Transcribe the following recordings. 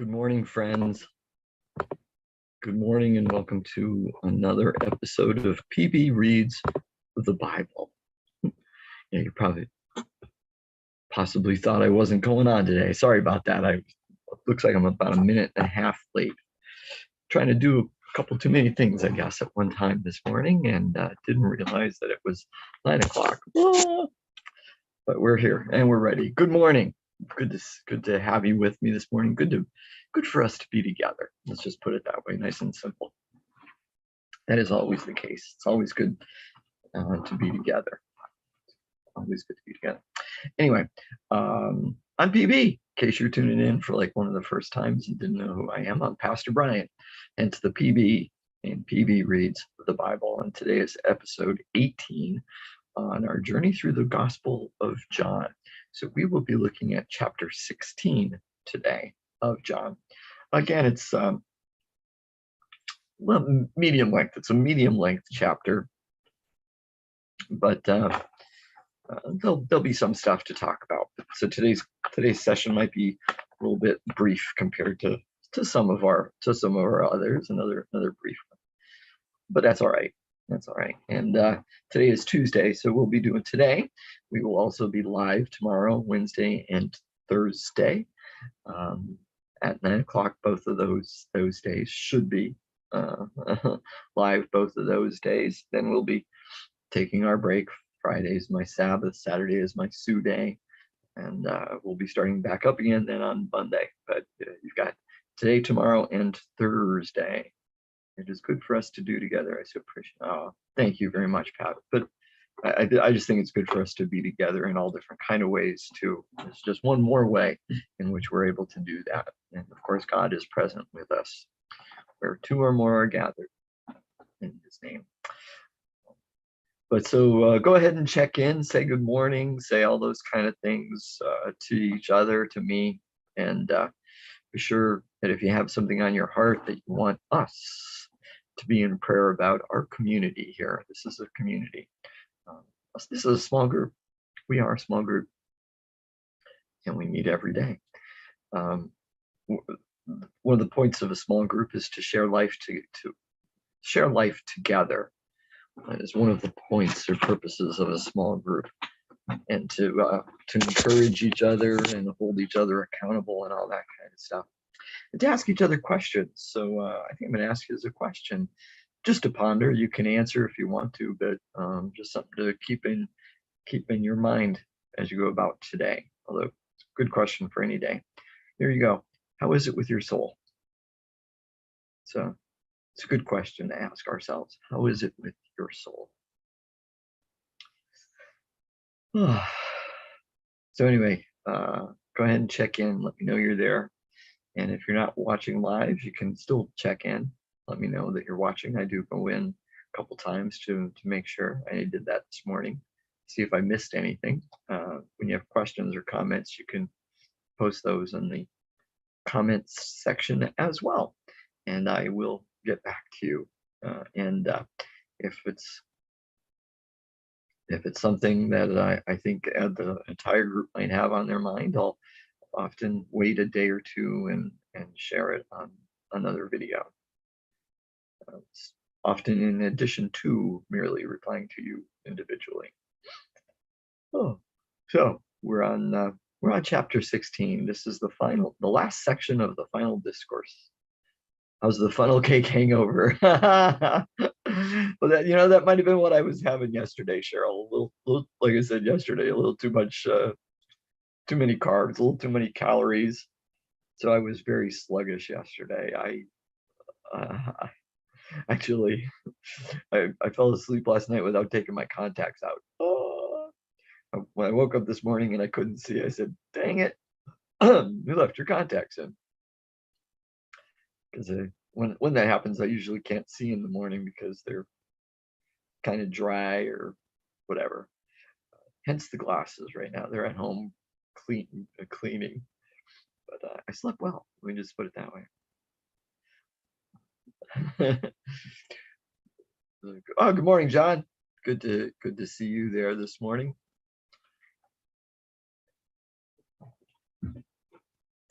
Good morning, friends. Good morning and welcome to another episode of PB Reads the Bible. Yeah, you probably possibly thought I wasn't going on today. Sorry about that. Looks like I'm about a minute and a half late. Trying to do a couple too many things, I guess, at one time this morning, and didn't realize that it was 9 o'clock. But we're here and we're ready. Good morning. Good to have you with me this morning. Good for us to be together. Let's just put it that way, nice and simple. That is always the case. It's always good to be together. Always good to be together. Anyway, I'm PB. In case you're tuning in for like one of the first times and didn't know who I am, I'm Pastor Brian, hence the PB, and PB Reads the Bible. And today is episode 18 on our journey through the Gospel of John. So we will be looking at chapter 16 today of John. Again, it's medium length. It's a medium length chapter, but there'll be some stuff to talk about. So today's session might be a little bit brief compared to some of our others. Another brief one, but that's all right. That's all right. And today is Tuesday, so we'll be doing today. We will also be live tomorrow, Wednesday and Thursday at 9 o'clock. Both of those days should be live. Both of those days. Then we'll be taking our break. Friday is my Sabbath. Saturday is my Sue day, and we'll be starting back up again then on Monday. But you've got today, tomorrow, and Thursday. It is good for us to do together. I so appreciate. Oh, thank you very much, Pat. But I just think it's good for us to be together in all different kind of ways too. It's just one more way in which we're able to do that. And of course, God is present with us where two or more are gathered in His name. But so go ahead and check in, say good morning, say all those kind of things to each other, to me, and be sure that if you have something on your heart that you want us to be in prayer about, our community here. This is a community. This is a small group. We are a small group, and we meet every day. One of the points of a small group is to share life to share life together. That is one of the points or purposes of a small group, and to encourage each other and hold each other accountable and all that kind of stuff. And to ask each other questions. So I think I'm going to ask you as a question, just to ponder. You can answer if you want to, but just something to keep in your mind as you go about today. Although it's a good question for any day. Here you go. How is it with your soul? So it's a good question to ask ourselves. How is it with your soul? So anyway, go ahead and check in. Let me know you're there. And if you're not watching live, you can still check in. Let me know that you're watching. I do go in a couple times to make sure. I did that this morning. See if I missed anything. When you have questions or comments, you can post those in the comments section as well. And I will get back to you. And if it's something that I think the entire group might have on their mind, I'll often wait a day or two and share it on another video. It's often in addition to merely replying to you individually. Oh, so we're on chapter 16. This is the last section of the final discourse. How's the funnel cake hangover? Well, that might have been what I was having yesterday, Cheryl. A little, like I said yesterday, a little too much. Too many carbs, a little too many calories. So I was very sluggish yesterday. I fell asleep last night without taking my contacts out. Oh. When I woke up this morning and I couldn't see, I said, dang it, you left your contacts in. Because when that happens, I usually can't see in the morning because they're kind of dry or whatever. Hence the glasses right now. They're at home cleaning, but I slept well. Let me just put it that way. Oh, good morning, John. Good to see you there this morning.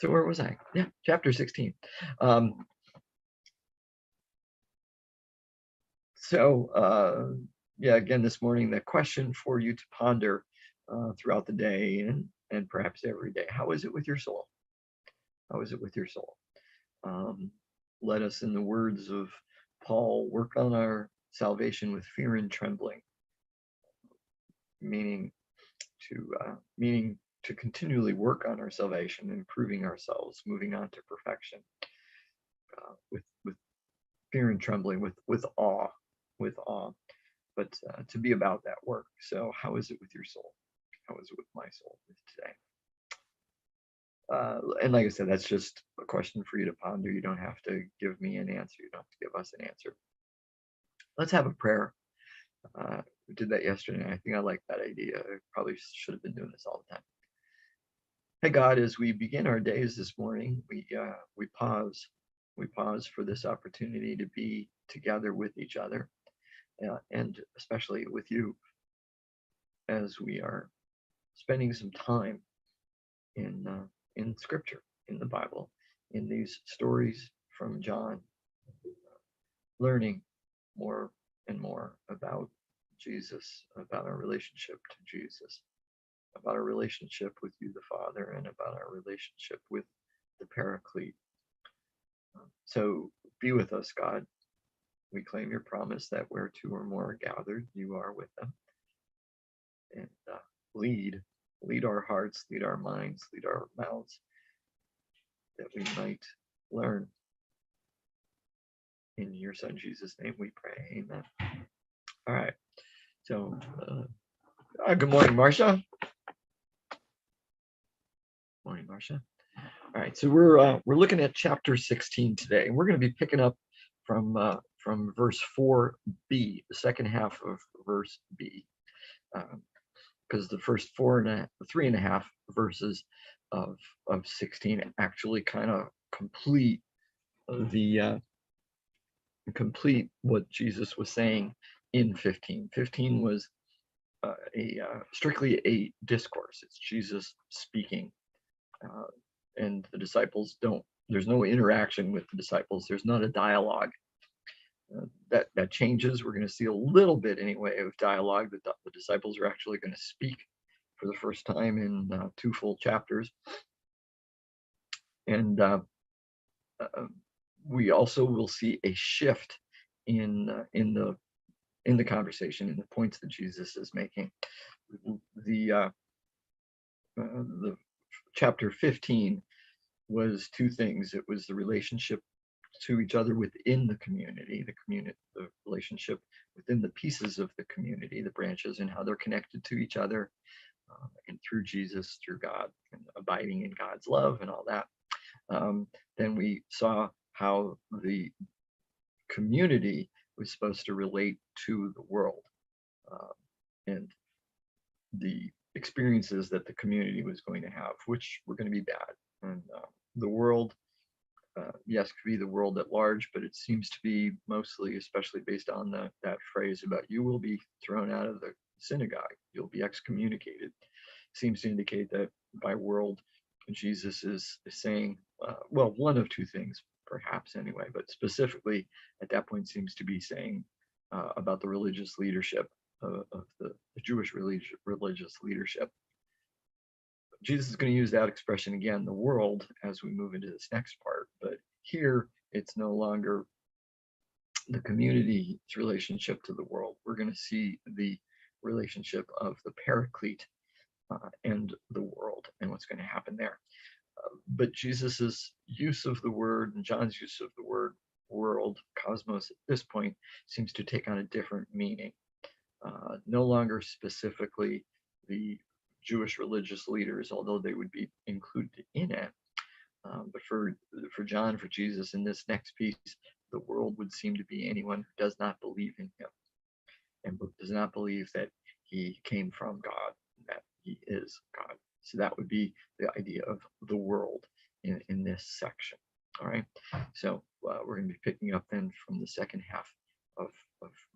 So where was I? Yeah, chapter 16. Yeah, again, this morning, the question for you to ponder throughout the day and perhaps every day. How is it with your soul? How is it with your soul? Let us, in the words of Paul, work on our salvation with fear and trembling, meaning to continually work on our salvation, improving ourselves, moving on to perfection, with fear and trembling, with awe, but to be about that work. So how is it with your soul? How is it with my soul today? And like I said, that's just a question for you to ponder. You don't have to give me an answer. You don't have to give us an answer. Let's have a prayer. We did that yesterday. I think I like that idea. I probably should have been doing this all the time. Hey God, as we begin our days this morning, we pause. We pause for this opportunity to be together with each other, and especially with you, as we are spending some time in Scripture, in the Bible, in these stories from John, learning more and more about Jesus, about our relationship to Jesus, about our relationship with you, the Father, and about our relationship with the Paraclete. So be with us, God. We claim your promise that where two or more are gathered, you are with them. And lead our hearts, lead our minds, lead our mouths, that we might learn. In your Son Jesus' name we pray. Amen. All right. So, good morning, Marcia. Morning, Marcia. All right. So we're looking at chapter 16 today, and we're going to be picking up from verse 4b, the second half of verse B, because the first 3.5 verses of 16 actually kind of complete what Jesus was saying in 15. 15 was strictly a discourse. It's Jesus speaking, and the disciples there's no interaction with the disciples. There's not a dialogue. That changes. We're going to see a little bit anyway of dialogue. That the disciples are actually going to speak for the first time in 2 full chapters, and we also will see a shift in the conversation, in the points that Jesus is making. The chapter 15 was two things. It was the relationship to each other within the community, the relationship within the pieces of the community, the branches, and how they're connected to each other, and through Jesus, through God, and abiding in God's love and all that. Then we saw how the community was supposed to relate to the world, and the experiences that the community was going to have, which were going to be bad. And the world, yes, could be the world at large, but it seems to be mostly, especially based on that phrase about you will be thrown out of the synagogue, you'll be excommunicated, seems to indicate that by world, Jesus is saying, well, one of two things, perhaps anyway, but specifically at that point seems to be saying about the religious leadership of the Jewish religious leadership. Jesus is going to use that expression again, the world, as we move into this next part. But here, it's no longer the community's relationship to the world. We're going to see the relationship of the Paraclete and the world, and what's going to happen there. But Jesus's use of the word and John's use of the word world, cosmos, at this point seems to take on a different meaning. No longer specifically the Jewish religious leaders, although they would be included in it. But for John, for Jesus, in this next piece, the world would seem to be anyone who does not believe in him and does not believe that he came from God, that he is God. So that would be the idea of the world in this section. All right. So we're going to be picking up then from the second half of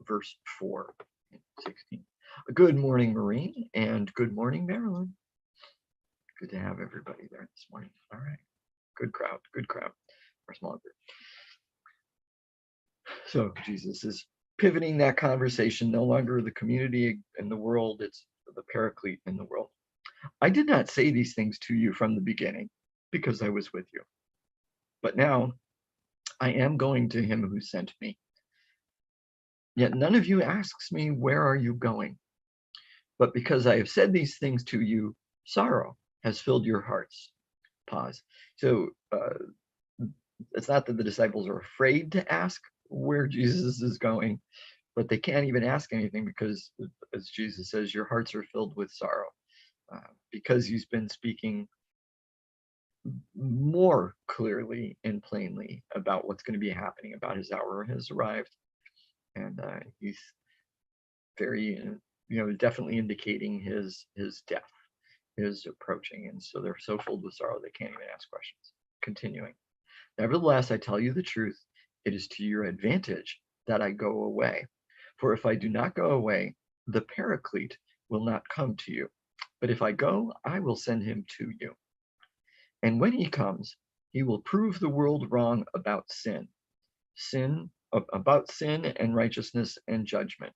verse 4 and 16. Good morning, Maureen, and good morning, Marilyn. Good to have everybody there this morning. All right. good crowd, or small group. So Jesus is pivoting that conversation, no longer the community in the world, it's the paraclete in the world. I did not say these things to you from the beginning because I was with you. But now I am going to him who sent me. Yet none of you asks me, where are you going? But because I have said these things to you, sorrow has filled your hearts. Pause. So it's not that the disciples are afraid to ask where Jesus is going, but they can't even ask anything because, as Jesus says, your hearts are filled with sorrow. Because he's been speaking more clearly and plainly about what's going to be happening, about his hour has arrived. And he's very, definitely indicating his death is approaching. And so they're so filled with sorrow, they can't even ask questions. Continuing. Nevertheless, I tell you the truth, it is to your advantage that I go away. For if I do not go away, the Paraclete will not come to you. But if I go, I will send him to you. And when he comes, he will prove the world wrong about sin and righteousness and judgment.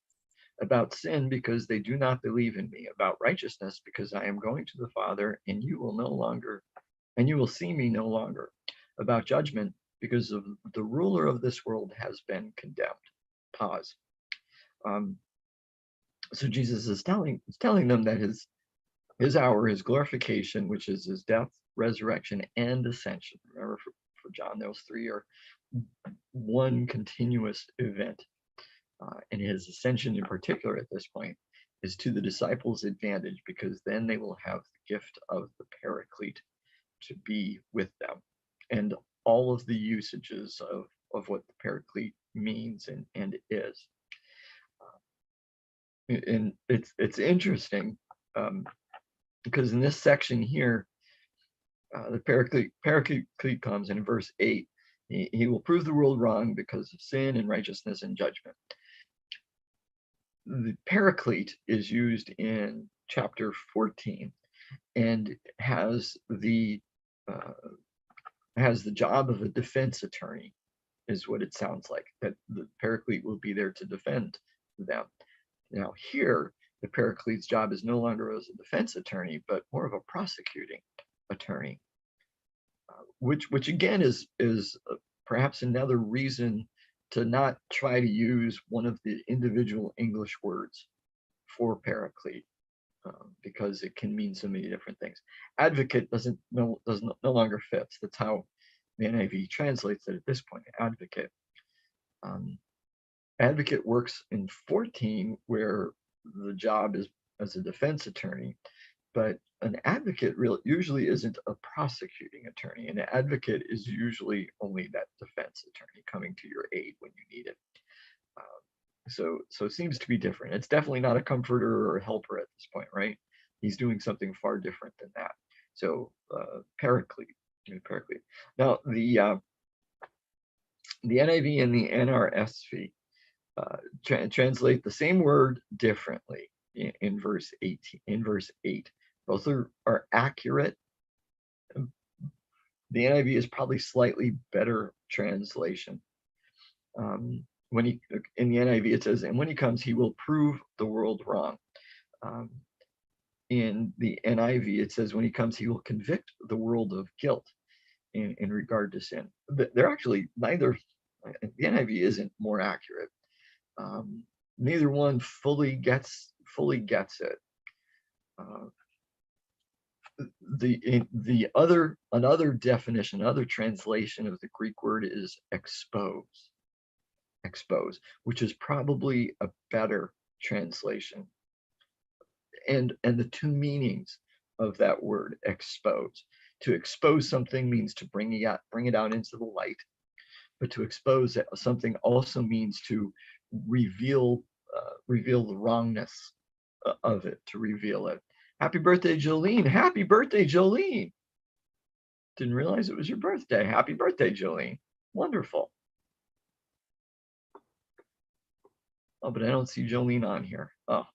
About sin, because they do not believe in me. About righteousness, because I am going to the Father, and you will see me no longer. About judgment, because of the ruler of this world has been condemned. Pause. So Jesus is telling them that his hour, his glorification, which is his death, resurrection, and ascension. Remember, for John, those three are one continuous event. And his ascension in particular at this point is to the disciples' advantage, because then they will have the gift of the Paraclete to be with them, and all of the usages of what the Paraclete means and is. And it's interesting because in this section here, the Paraclete comes, and in verse 8, he will prove the world wrong because of sin and righteousness and judgment. The Paraclete is used in chapter 14 and has the job of a defense attorney, is what it sounds like, that the Paraclete will be there to defend them. Now here, the Paraclete's job is no longer as a defense attorney, but more of a prosecuting attorney, which again is perhaps another reason to not try to use one of the individual English words for Paraclete, because it can mean so many different things. Advocate no longer fits. That's how the NIV translates it at this point. Advocate. Advocate works in 14, where the job is as a defense attorney, but an advocate usually isn't a prosecuting attorney. An advocate is usually only that defense attorney coming to your aid when you need it. So it seems to be different. It's definitely not a comforter or a helper at this point, right? He's doing something far different than that. So Paraclete. Now the NIV and the NRSV translate the same word differently in verse 18. In verse 8, both are accurate. The NIV is probably slightly better translation. In the NIV it says, and when he comes, he will prove the world wrong. In the NIV it says, when he comes, he will convict the world of guilt in regard to sin. But they're actually neither. The NIV isn't more accurate. Neither one fully gets it. Another definition, another translation of the Greek word is expose, which is probably a better translation. And the two meanings of that word, expose. To expose something means to bring it out into the light, but to expose something also means to reveal the wrongness of it, to reveal it. Happy birthday, Jolene. Happy birthday, Jolene. Didn't realize it was your birthday. Happy birthday, Jolene. Wonderful. Oh, but I don't see Jolene on here. Oh,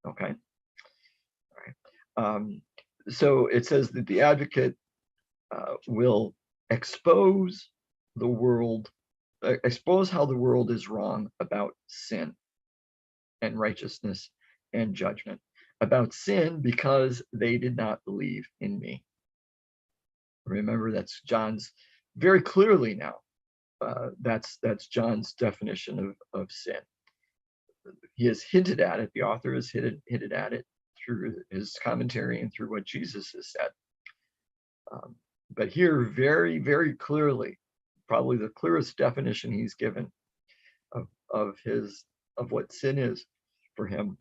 okay. All right. So it says that the advocate will expose the world, expose how the world is wrong about sin and righteousness and judgment. About sin because they did not believe in me. Remember, that's John's very clearly now. That's John's definition of sin. He has hinted at it. The author has hinted at it through his commentary and through what Jesus has said. But here, very, very clearly, probably the clearest definition he's given of what sin is for him: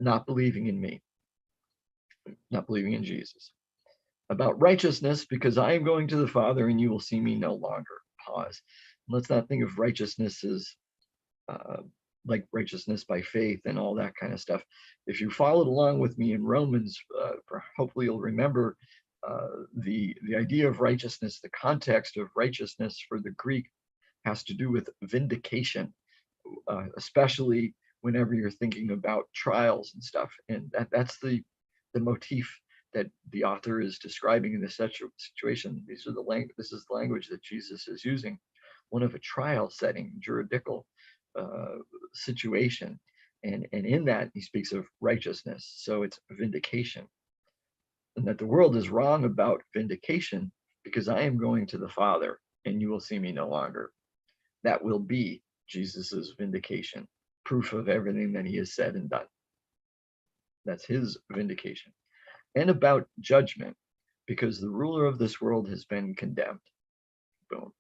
not believing in me, not believing in Jesus. About righteousness, because I am going to the Father and you will see me no longer. Pause. Let's not think of righteousness as like righteousness by faith and all that kind of stuff. If you followed along with me in Romans, hopefully you'll remember the idea of righteousness. The context of righteousness for the Greek has to do with vindication, especially whenever you're thinking about trials and stuff. And that's the motif that the author is describing in this situation. This is the language that Jesus is using, one of a trial setting, juridical situation, and in that he speaks of righteousness. So it's vindication, and that the world is wrong about vindication because I am going to the Father and you will see me no longer. That will be Jesus's vindication, proof of everything that he has said and done. That's his vindication. And about judgment, because the ruler of this world has been condemned. Boom.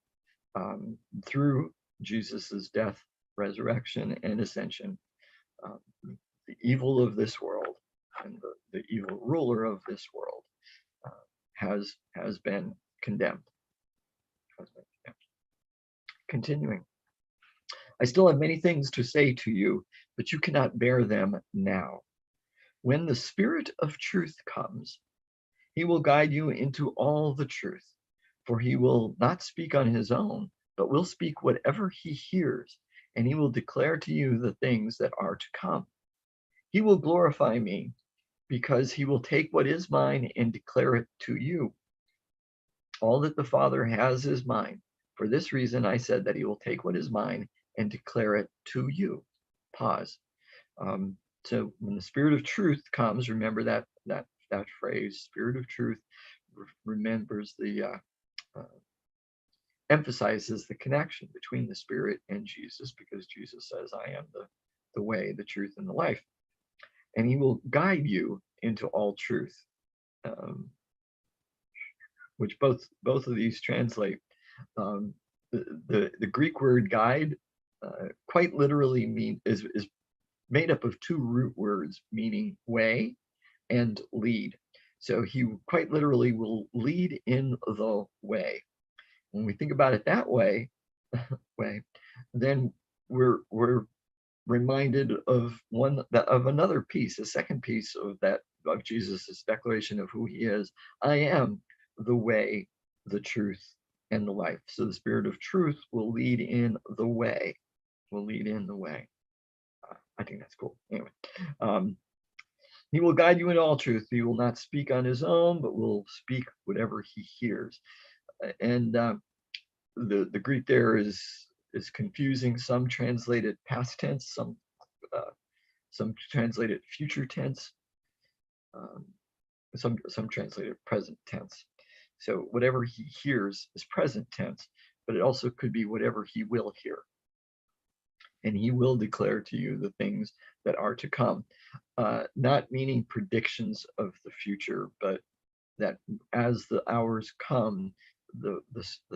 Through Jesus's death, resurrection, and ascension, the evil of this world and the evil ruler of this world has been condemned. Continuing. I still have many things to say to you, but you cannot bear them now. When the Spirit of truth comes, he will guide you into all the truth, for he will not speak on his own, but will speak whatever he hears, and he will declare to you the things that are to come. He will glorify me, because he will take what is mine and declare it to you. All that the Father has is mine. For this reason, I said that he will take what is mine and declare it to you. Pause. So when the Spirit of truth comes, remember that phrase, Spirit of truth, remembers emphasizes the connection between the Spirit and Jesus, because Jesus says, I am the way, the truth, and the life. And he will guide you into all truth, which both of these translate. The Greek word guide quite literally is made up of two root words meaning way and lead. So he quite literally will lead in the way. When we think about it that way, then we're reminded of another piece, a second piece of Jesus's declaration of who he is. I am the way, the truth, and the life. So the Spirit of truth will lead in the way. I think that's cool. Anyway, he will guide you in all truth. He will not speak on his own, but will speak whatever he hears. And the Greek there is confusing. Some translate it past tense, some translate it future tense, some translate it present tense. So whatever he hears is present tense, but it also could be whatever he will hear. And he will declare to you the things that are to come, not meaning predictions of the future, but that as the hours come, the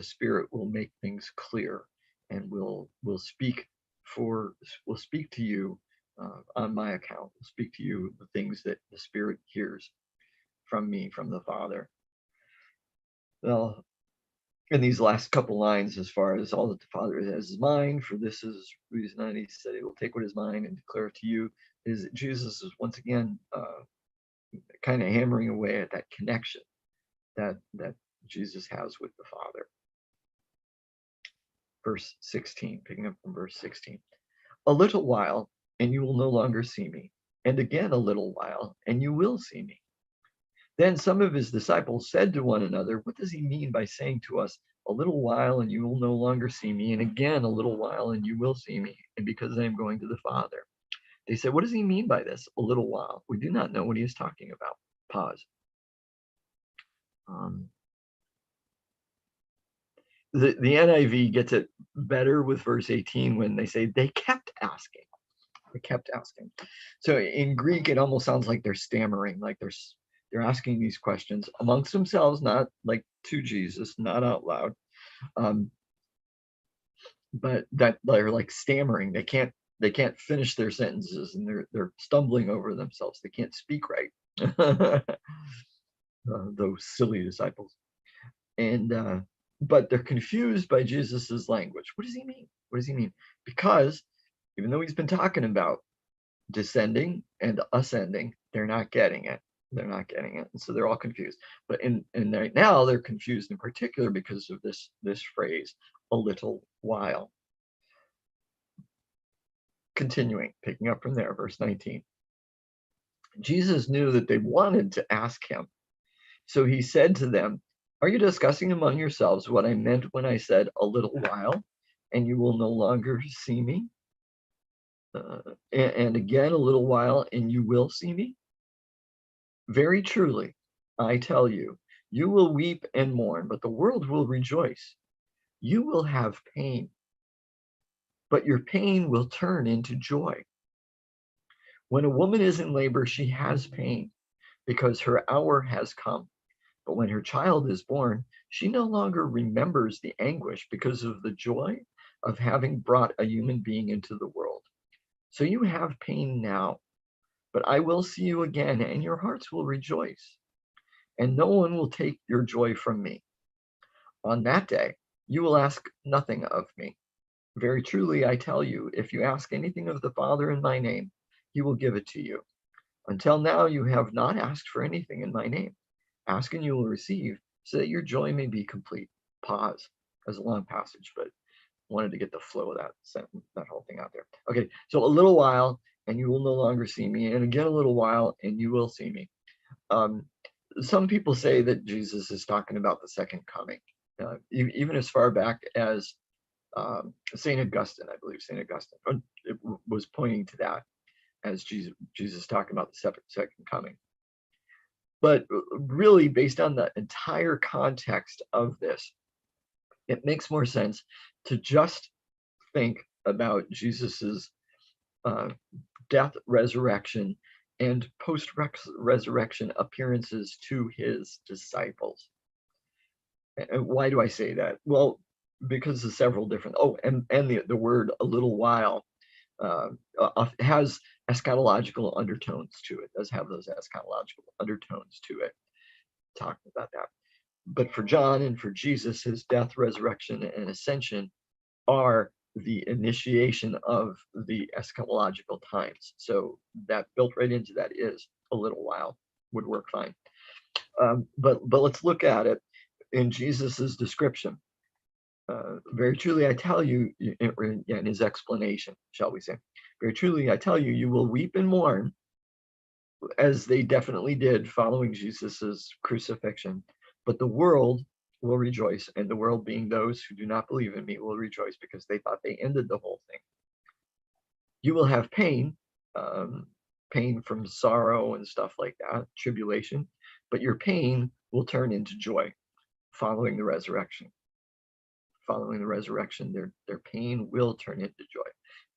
Spirit will make things clear and will speak to you on my account. Will speak to you the things that the Spirit hears from me, from the Father. Well, in these last couple lines, as far as all that the Father has is mine, for this is reason that he said he will take what is mine and declare it to you, is Jesus is once again kind of hammering away at that connection that Jesus has with the Father. Verse 16, picking up from verse 16. A little while, and you will no longer see me, and again a little while, and you will see me. Then some of his disciples said to one another, what does he mean by saying to us, A little while and you will no longer see me, and again a little while and you will see me, and because I am going to the Father. They said, what does he mean by this? A little while. We do not know what he is talking about. Pause. The NIV gets it better with verse 18 when they say they kept asking. They kept asking. So in Greek, it almost sounds like they're stammering, like they're asking these questions amongst themselves, not like to Jesus, not out loud, but that they're like stammering. They can't finish their sentences, and they're stumbling over themselves. They can't speak right. Those silly disciples. And but they're confused by Jesus's language. What does he mean? What does he mean? Because even though he's been talking about descending and ascending, they're not getting it. They're not getting it. And so they're all confused. But in right now, they're confused in particular because of this phrase, a little while. Continuing, picking up from there, verse 19. Jesus knew that they wanted to ask him. So he said to them, are you discussing among yourselves what I meant when I said a little while, and you will no longer see me? And again, a little while, and you will see me? Very truly, I tell you, you will weep and mourn, but the world will rejoice. You will have pain, but your pain will turn into joy. When a woman is in labor, she has pain because her hour has come. But when her child is born, she no longer remembers the anguish because of the joy of having brought a human being into the world. So you have pain now, but I will see you again, and your hearts will rejoice, and no one will take your joy from me. On that day, you will ask nothing of me. Very truly, I tell you, if you ask anything of the Father in my name, he will give it to you. Until now, you have not asked for anything in my name. Ask and you will receive, so that your joy may be complete. Pause. That's a long passage, but wanted to get the flow of that sentence, that whole thing out there. Okay, so a little while, and you will no longer see me, and again a little while, and you will see me. Some people say that Jesus is talking about the second coming, even as far back as St. Augustine, I believe St. Augustine it was pointing to that as Jesus talking about the second coming. But really, based on the entire context of this, it makes more sense to just think about Jesus's death, resurrection, and post-resurrection appearances to his disciples. And why do I say that? Well, because of several different, and the word a little while has eschatological undertones to it, does have those eschatological undertones to it, talking about that. But for John and for Jesus, his death, resurrection, and ascension are the initiation of the eschatological times. So that built right into that is a little while, would work fine. But let's look at it in Jesus's description. Very truly, I tell you, in his explanation, shall we say, very truly, I tell you, you will weep and mourn, as they definitely did following Jesus's crucifixion, but the world will rejoice, and the world being those who do not believe in me will rejoice because they thought they ended the whole thing. You will have pain, pain from sorrow and stuff like that, tribulation, but your pain will turn into joy following the resurrection. Following the resurrection, their pain will turn into joy,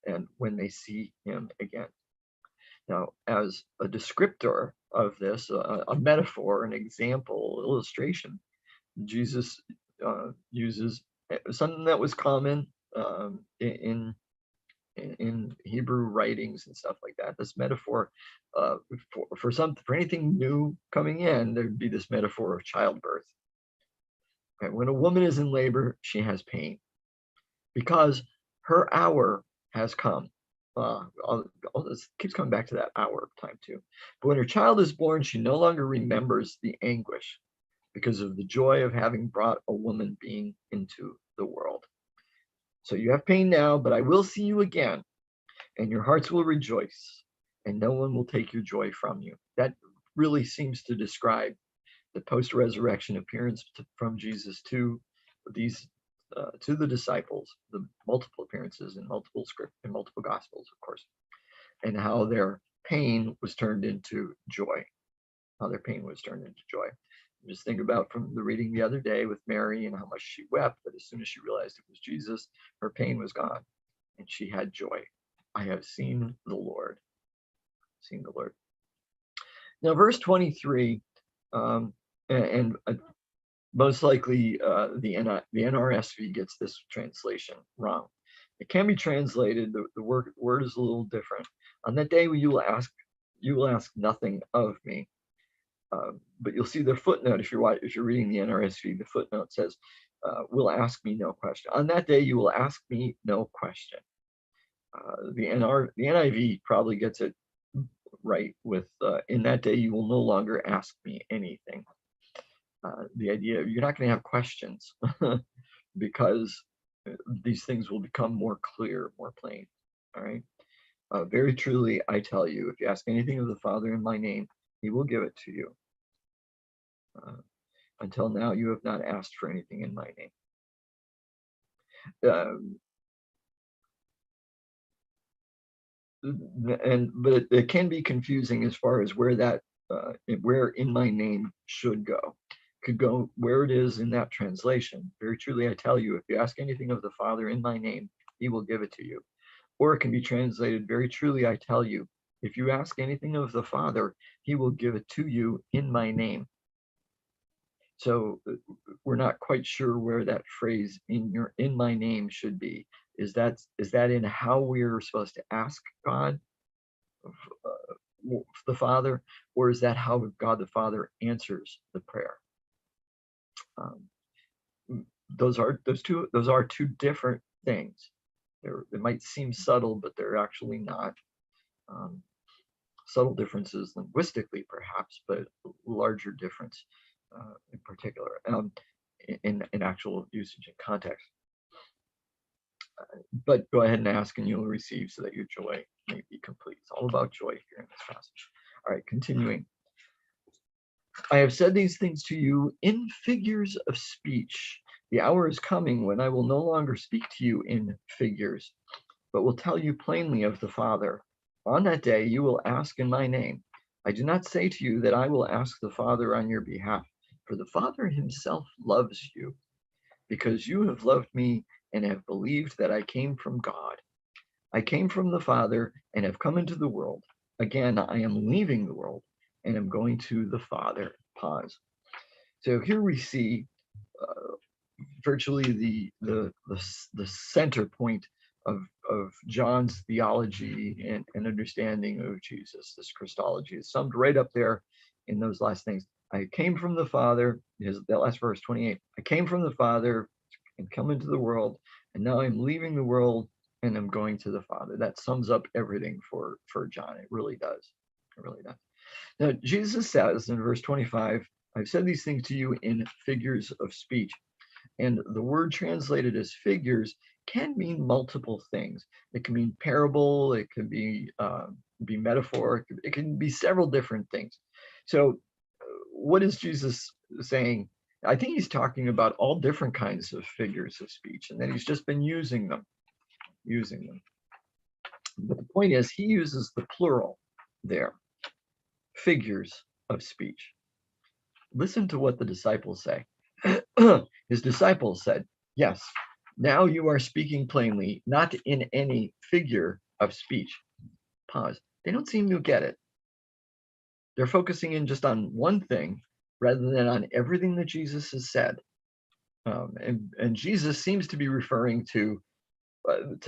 and when they see him again. Now, as a descriptor of this, a metaphor, an example, illustration, Jesus uses something that was common in Hebrew writings and stuff like that. This metaphor for anything new coming in, there'd be this metaphor of childbirth. Okay, when a woman is in labor, she has pain because her hour has come. This keeps coming back to that hour time too. But when her child is born, she no longer remembers the anguish because of the joy of having brought a woman being into the world. So you have pain now, but I will see you again, and your hearts will rejoice, and no one will take your joy from you. That really seems to describe the post-resurrection appearance from Jesus to these to the disciples, the multiple appearances in multiple script in multiple gospels, of course, and how their pain was turned into joy. How their pain was turned into joy. Just think about from the reading the other day with Mary and how much she wept, but as soon as she realized it was Jesus, her pain was gone and she had joy. I have seen the Lord. Seen the Lord. Now, verse 23, and most likely the NRSV gets this translation wrong. It can be translated, the word is a little different. On that day you will ask nothing of me. But you'll see the footnote if you're reading the NRSV. The footnote says, "Will ask me no question." On that day, you will ask me no question. The NIV probably gets it right with, "In that day, you will no longer ask me anything." The idea you're not going to have questions because these things will become more clear, more plain. All right. Very truly, I tell you, if you ask anything of the Father in my name, he will give it to you. Until now, you have not asked for anything in my name. But it can be confusing as far as where in my name should go. Could go where it is in that translation. Very truly, I tell you, if you ask anything of the Father in my name, he will give it to you. Or it can be translated, very truly, I tell you, if you ask anything of the Father, he will give it to you in my name. So we're not quite sure where that phrase in my name should be. Is that in how we're supposed to ask God, the Father, or is that how God the Father answers the prayer? Those are two different things. They might seem subtle, but they're actually not. Subtle differences linguistically, perhaps, but larger difference in particular in actual usage and context. But go ahead and ask and you'll receive so that your joy may be complete. It's all about joy here in this passage. All right, continuing. I have said these things to you in figures of speech. The hour is coming when I will no longer speak to you in figures, but will tell you plainly of the Father. On that day you will ask in my name. I do not say to you that I will ask the Father on your behalf, for the Father himself loves you, because you have loved me and have believed that I came from God. I came from the Father and have come into the world. Again, I am leaving the world and am going to the Father. Pause. So here we see virtually the center point of John's theology and understanding of Jesus. This Christology is summed right up there in those last things. I came from the Father, that last verse 28. I came from the Father and come into the world, and now I'm leaving the world and I'm going to the Father. That sums up everything for John. It really does. It really does. Now, Jesus says in verse 25, I've said these things to you in figures of speech. And the word translated as figures can mean multiple things. It can mean parable, it can be metaphor, it can be several different things. So what is Jesus saying? I think he's talking about all different kinds of figures of speech, and then he's just been using them. But the point is, he uses the plural there, figures of speech. Listen to what the disciples say. His disciples said, yes, now you are speaking plainly, not in any figure of speech. Pause. They don't seem to get it. They're focusing in just on one thing rather than on everything that Jesus has said. And Jesus seems to be referring to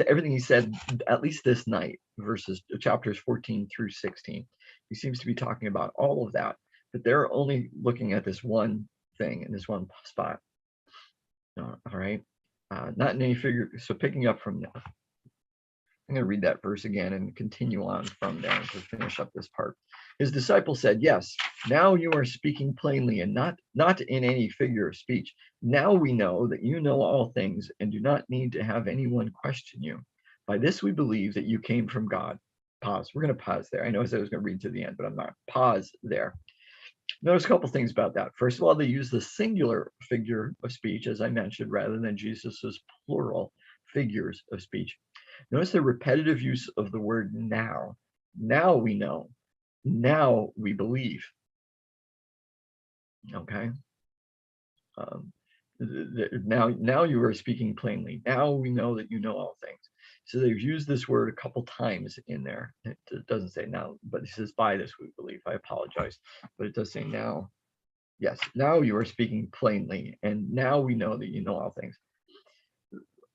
everything he said, at least this night, chapters 14 through 16. He seems to be talking about all of that, but they're only looking at this one thing in this one spot. All right, not in any figure. So picking up from there, I'm going to read that verse again and continue on from there to finish up this part. His disciples said, yes, now you are speaking plainly and not in any figure of speech. Now we know that you know all things and do not need to have anyone question you. By this we believe that you came from God. Pause. We're going to pause there. I know I said I was going to read to the end, but I'm not. Pause there. Notice a couple things about that. First of all, they use the singular figure of speech, as I mentioned, rather than Jesus's plural figures of speech. Notice the repetitive use of the word now. Now we know. Now we believe. Okay. Now you are speaking plainly. Now we know that you know all things. So they've used this word a couple times in there. It doesn't say now, but it says by this we believe. I apologize, but it does say now. Yes, now you are speaking plainly, and now we know that you know all things.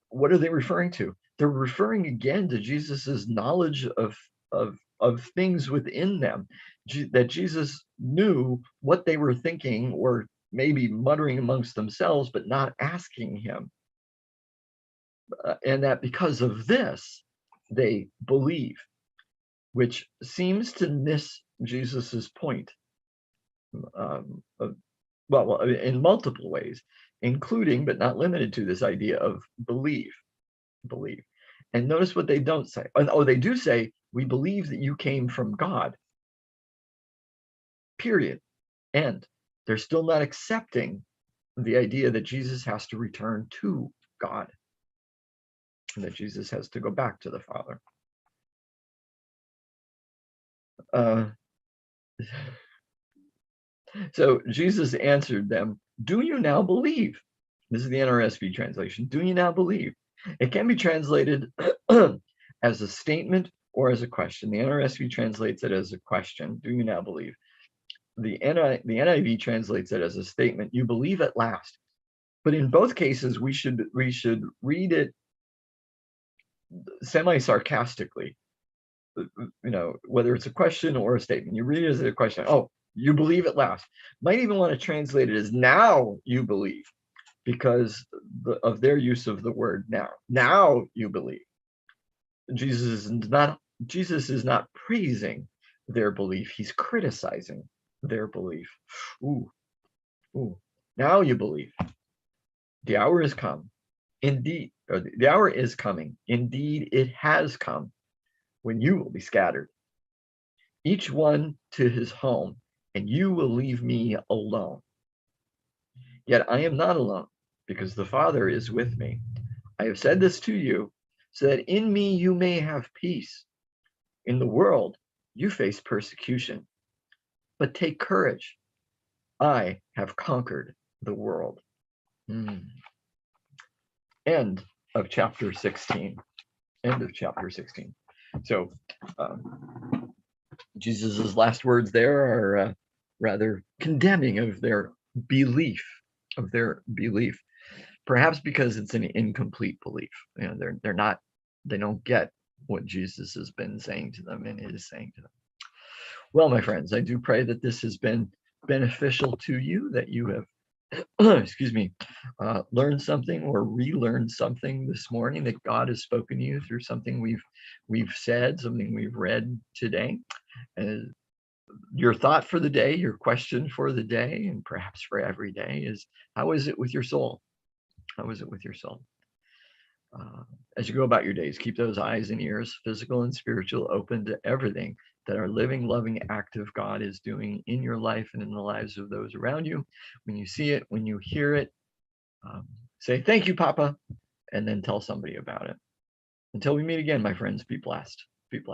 What are they referring to? They're referring again to Jesus's knowledge of things within them, that Jesus knew what they were thinking or maybe muttering amongst themselves, but not asking him. And that because of this, they believe, which seems to miss Jesus's point. Well, in multiple ways, including but not limited to this idea of believe. And notice what they don't say. Oh, they do say, we believe that you came from God. Period. End. They're still not accepting the idea that Jesus has to return to God, and that Jesus has to go back to the Father. So Jesus answered them, do you now believe? This is the NRSV translation. Do you now believe? It can be translated as a statement or as a question. The NRSV translates it as a question. Do you now believe? The NIV translates it as a statement. You believe at last. But in both cases, we should read it semi-sarcastically. Whether it's a question or a statement. You read it as a question. Oh, you believe at last. Might even want to translate it as now you believe, because of their use of the word now. Now you believe. Jesus is not praising their belief. He's criticizing their belief. Ooh. Now you believe. The hour is come. Indeed, or the hour is coming. Indeed, it has come when you will be scattered, each one to his home, and you will leave me alone. Yet I am not alone, because the Father is with me. I have said this to you, so that in me you may have peace. In the world you face persecution, but take courage. I have conquered the world. End of chapter 16. End of chapter 16. So Jesus's last words there are rather condemning of their belief, perhaps because it's an incomplete belief. They don't get what Jesus has been saying to them and is saying to them. Well, my friends, I do pray that this has been beneficial to you, that you have learned something or relearned something this morning, that God has spoken to you through something we've said, something we've read today. And your thought for the day, your question for the day, and perhaps for every day is, how is it with your soul? How is it with your soul? As you go about your days, keep those eyes and ears, physical and spiritual, open to everything that our living, loving, active God is doing in your life and in the lives of those around you. When you see it, when you hear it, say, thank you, Papa, and then tell somebody about it. Until we meet again, my friends, be blessed.